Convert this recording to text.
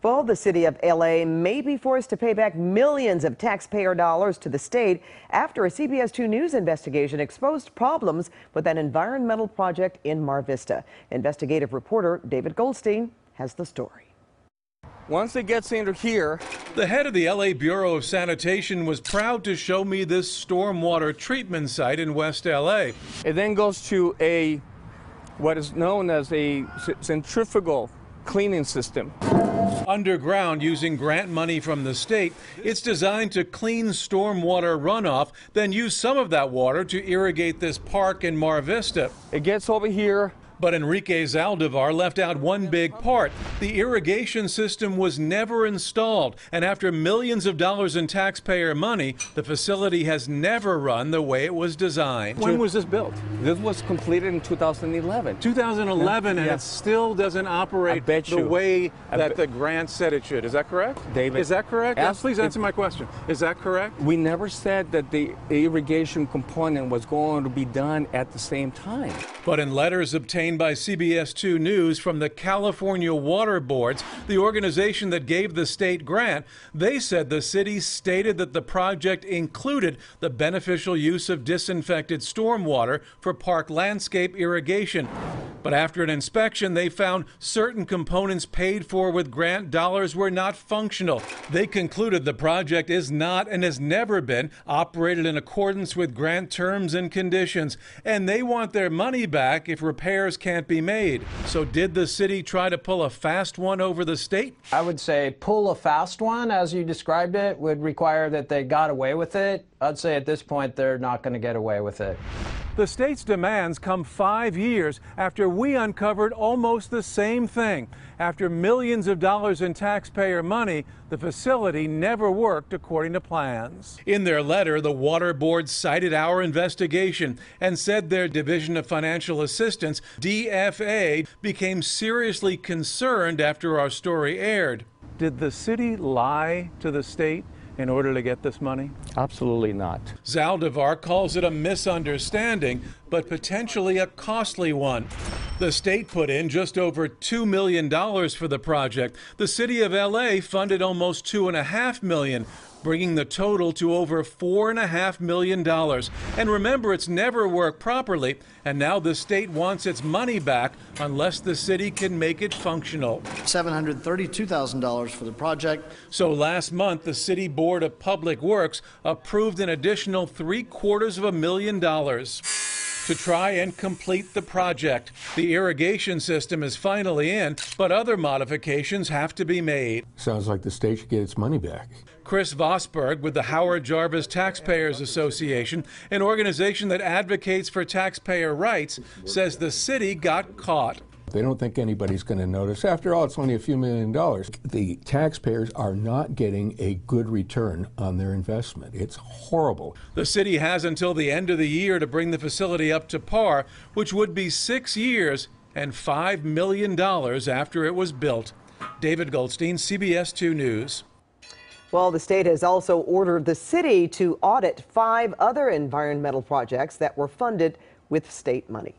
Well, the city of LA may be forced to pay back millions of taxpayer dollars to the state after a CBS 2 News investigation exposed problems with an environmental project in Mar Vista. Investigative reporter David Goldstein has the story. Once it gets into here, the head of the LA Bureau of Sanitation was proud to show me this stormwater treatment site in West LA. It then goes to what is known as a centrifugal cleaning system. Underground, using grant money from the state, it's designed to clean stormwater runoff, then use some of that water to irrigate this park in Mar Vista. It gets over here. But Enrique Zaldivar left out one big part. The irrigation system was never installed, and after millions of dollars in taxpayer money, the facility has never run the way it was designed. When was this built? This was completed in 2011. 2011, and yeah. It still doesn't operate the way that the grant said it should. Is that correct? David, is that correct? Yes, please answer my question. Is that correct? We never said that the irrigation component was going to be done at the same time. But in letters obtained by CBS 2 News from the California Water Boards, the organization that gave the state grant, they said the city stated that the project included the beneficial use of disinfected stormwater for park landscape irrigation. But after an inspection, they found certain components paid for with grant dollars were not functional. They concluded the project is not and has never been operated in accordance with grant terms and conditions, and they want their money back if repairs can't be made. So did the city try to pull a fast one over the state? I would say pull a fast one, as you described it, would require that they got away with it. I'd say at this point they're not going to get away with it. The state's demands come 5 years after we uncovered almost the same thing. After millions of dollars in taxpayer money, the facility never worked according to plans. In their letter, the Water Board cited our investigation and said their Division of Financial Assistance, DFA, became seriously concerned after our story aired. Did the city lie to the state in order to get this money? Absolutely not. Zaldivar calls it a misunderstanding, but potentially a costly one. The state put in just over $2 million for the project. The city of LA funded almost $2.5 million, bringing the total to over $4.5 million. And remember, it's never worked properly, and now the state wants its money back unless the city can make it functional. $732,000 for the project. So last month, the City Board of Public Works approved an additional $750,000 to try and complete the project. The irrigation system is finally in, but other modifications have to be made. Sounds like the state should get its money back. Chris Vosberg with the Howard Jarvis Taxpayers Association, an organization that advocates for taxpayer rights, says the city got caught. They don't think anybody's going to notice. After all, it's only a few $1 million. The taxpayers are not getting a good return on their investment. It's horrible. The city has until the end of the year to bring the facility up to par, which would be 6 years and $5 million after it was built. David Goldstein, CBS 2 News. Well, the state has also ordered the city to audit 5 other environmental projects that were funded with state money.